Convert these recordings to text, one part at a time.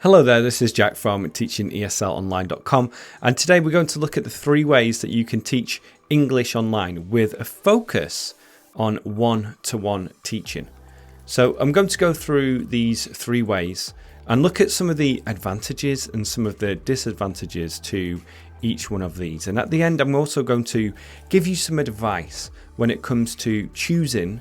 Hello there, this is Jack from teachingeslonline.com, and today we're going to look at the 3 ways that you can teach English online with a focus on one-to-one teaching. So I'm going to go through these 3 ways and look at some of the advantages and some of the disadvantages to each one of these. And at the end, I'm also going to give you some advice when it comes to choosing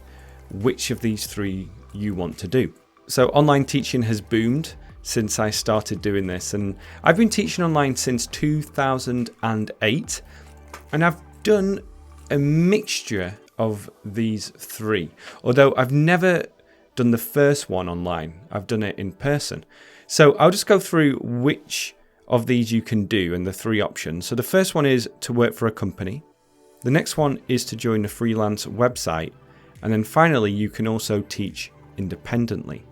which of these 3 you want to do. So online teaching has boomed since I started doing this, and I've been teaching online since 2008, and I've done a mixture of these 3, although I've never done the first one online. I've done it in person. So I'll just go through which of these you can do and the 3 options. So the first one is to work for a company. The next one is to join a freelance website, and then finally you can also teach independently.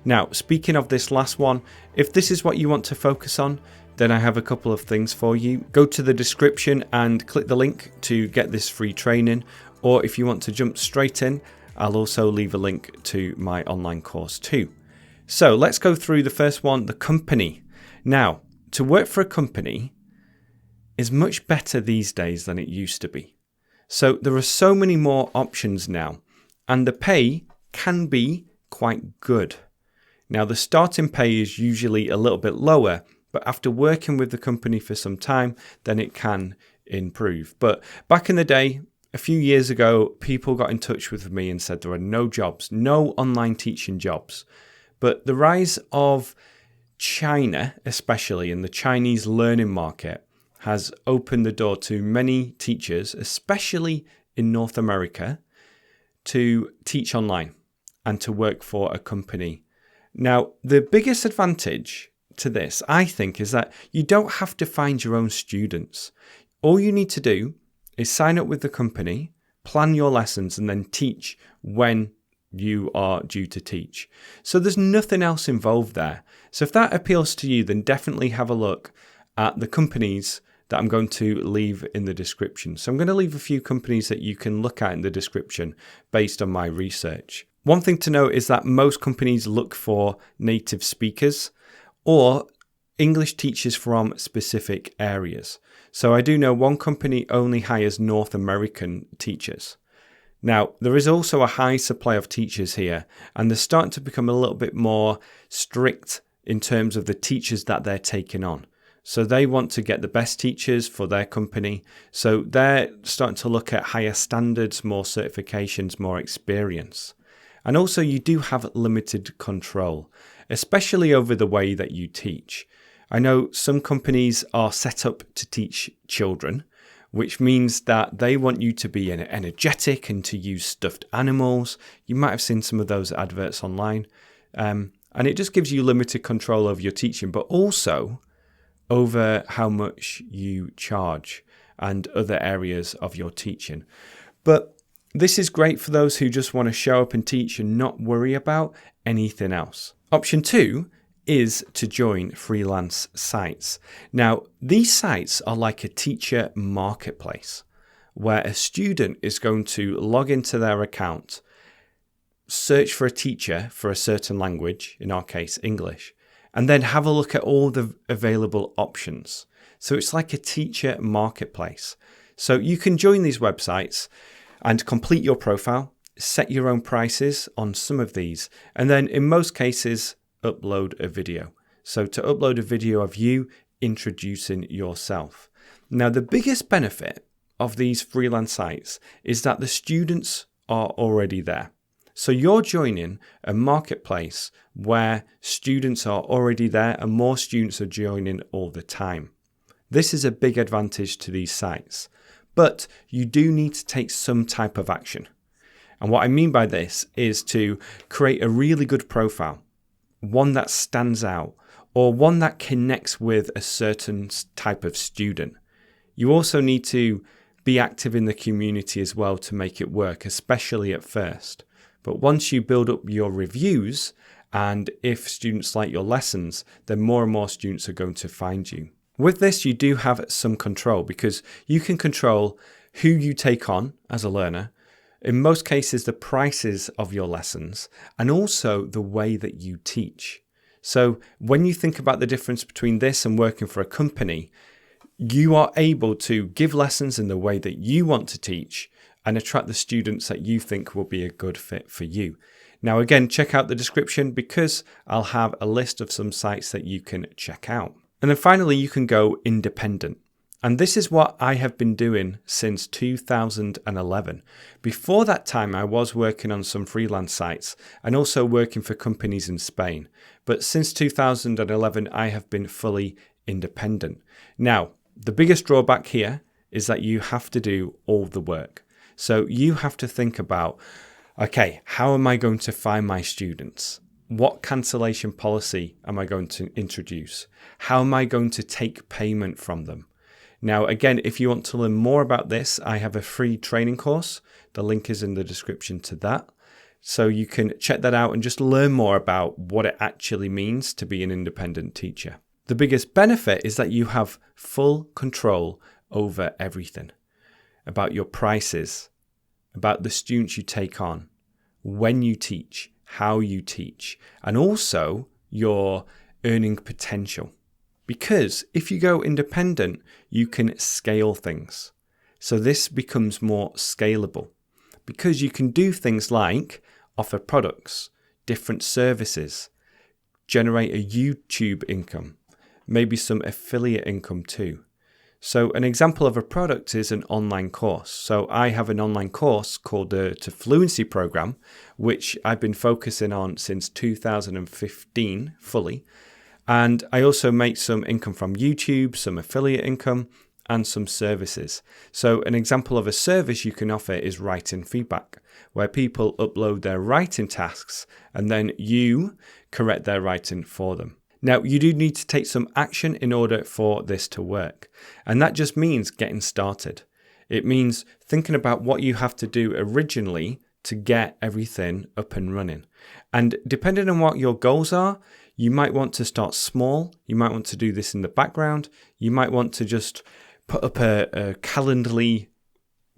Now, speaking of this last one, if this is what you want to focus on, then I have a couple of things for you. Go to the description and click the link to get this free training. Or if you want to jump straight in, I'll also leave a link to my online course too. So let's go through the first one, the company. Now, to work for a company is much better these days than it used to be. So there are so many more options now, and the pay can be quite good. Now, the starting pay is usually a little bit lower, but after working with the company for some time, then it can improve. But back in the day, a few years ago, people got in touch with me and said there are no jobs, no online teaching jobs. But the rise of China, especially in the Chinese learning market, has opened the door to many teachers, especially in North America, to teach online and to work for a company. Now, the biggest advantage to this, I think, is that you don't have to find your own students. All you need to do is sign up with the company, plan your lessons, and then teach when you are due to teach. So there's nothing else involved there. So if that appeals to you, then definitely have a look at the companies that I'm going to leave in the description. So I'm going to leave a few companies that you can look at in the description based on my research. One thing to note is that most companies look for native speakers or English teachers from specific areas. So I do know one company only hires North American teachers. Now, there is also a high supply of teachers here, and they're starting to become a little bit more strict in terms of the teachers that they're taking on. So they want to get the best teachers for their company. So they're starting to look at higher standards, more certifications, more experience. And also you do have limited control, especially over the way that you teach. I know some companies are set up to teach children, which means that they want you to be energetic and to use stuffed animals. You might have seen some of those adverts online. And it just gives you limited control over your teaching, but also over how much you charge and other areas of your teaching. But this is great for those who just want to show up and teach and not worry about anything else. Option 2 is to join freelance sites. Now, these sites are like a teacher marketplace where a student is going to log into their account, search for a teacher for a certain language, in our case, English, and then have a look at all the available options. So it's like a teacher marketplace. So you can join these websites and complete your profile, set your own prices on some of these, and then in most cases, upload a video. So to upload a video of you introducing yourself. Now, the biggest benefit of these freelance sites is that the students are already there. So you're joining a marketplace where students are already there and more students are joining all the time. This is a big advantage to these sites. But you do need to take some type of action. And what I mean by this is to create a really good profile, one that stands out, or one that connects with a certain type of student. You also need to be active in the community as well to make it work, especially at first. But once you build up your reviews, and if students like your lessons, then more and more students are going to find you. With this, you do have some control because you can control who you take on as a learner, in most cases the prices of your lessons, and also the way that you teach. So when you think about the difference between this and working for a company, you are able to give lessons in the way that you want to teach and attract the students that you think will be a good fit for you. Now, again, check out the description because I'll have a list of some sites that you can check out. And then finally, you can go independent. And this is what I have been doing since 2011. Before that time, I was working on some freelance sites and also working for companies in Spain. But since 2011, I have been fully independent. Now, the biggest drawback here is that you have to do all the work. So you have to think about, okay, how am I going to find my students? What cancellation policy am I going to introduce? How am I going to take payment from them? Now, again, if you want to learn more about this, I have a free training course. The link is in the description to that. So you can check that out and just learn more about what it actually means to be an independent teacher. The biggest benefit is that you have full control over everything, about your prices, about the students you take on, when you teach, how you teach, and also your earning potential. Because if you go independent, you can scale things. So this becomes more scalable because you can do things like offer products, different services, generate a YouTube income, maybe some affiliate income too. So an example of a product is an online course. So I have an online course called the Fluency program, which I've been focusing on since 2015 fully. And I also make some income from YouTube, some affiliate income, and some services. So an example of a service you can offer is writing feedback, where people upload their writing tasks and then you correct their writing for them. Now, you do need to take some action in order for this to work. And that just means getting started. It means thinking about what you have to do originally to get everything up and running. And depending on what your goals are, you might want to start small. You might want to do this in the background. You might want to just put up a Calendly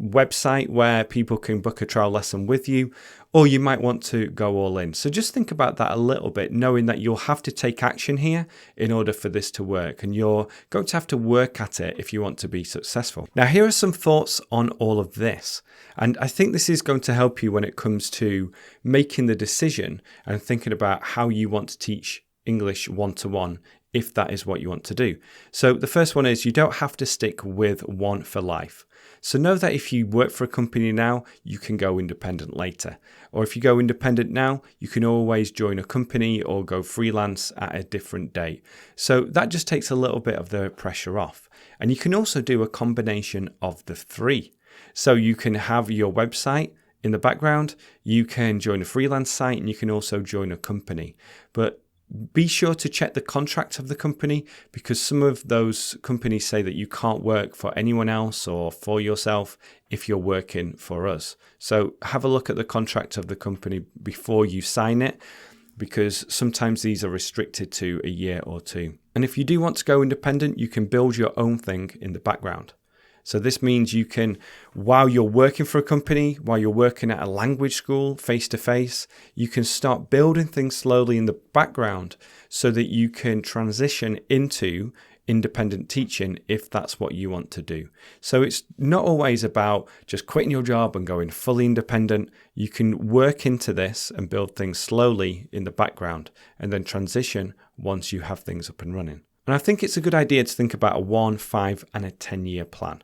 website where people can book a trial lesson with you, or you might want to go all in. So just think about that a little bit, knowing that you'll have to take action here in order for this to work, and you're going to have to work at it if you want to be successful. Now, here are some thoughts on all of this, and I think this is going to help you when it comes to making the decision and thinking about how you want to teach English one-to-one if that is what you want to do. So the first one is you don't have to stick with one for life. So know that if you work for a company now, you can go independent later. Or if you go independent now, you can always join a company or go freelance at a different date. So that just takes a little bit of the pressure off. And you can also do a combination of the three. So you can have your website in the background, you can join a freelance site, and you can also join a company. But be sure to check the contract of the company, because some of those companies say that you can't work for anyone else or for yourself if you're working for us. So have a look at the contract of the company before you sign it, because sometimes these are restricted to a year or two. And if you do want to go independent, you can build your own thing in the background. So this means you can, while you're working for a company, while you're working at a language school face-to-face, you can start building things slowly in the background so that you can transition into independent teaching if that's what you want to do. So it's not always about just quitting your job and going fully independent. You can work into this and build things slowly in the background and then transition once you have things up and running. And I think it's a good idea to think about a 1, 5, and a 10-year plan.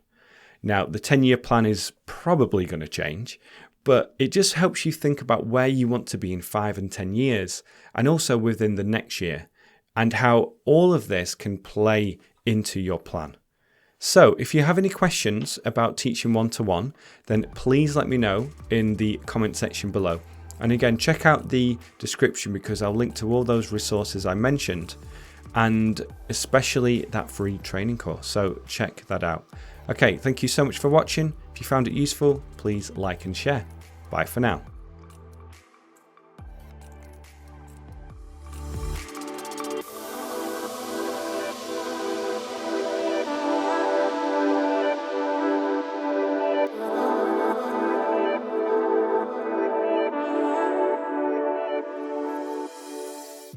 Now, the 10-year plan is probably going to change, but it just helps you think about where you want to be in 5 and 10 years, and also within the next year, and how all of this can play into your plan. So if you have any questions about teaching one-to-one, then please let me know in the comment section below. And again, check out the description because I'll link to all those resources I mentioned, and especially that free training course. So check that out. Okay, thank you so much for watching. If you found it useful, please like and share. Bye for now.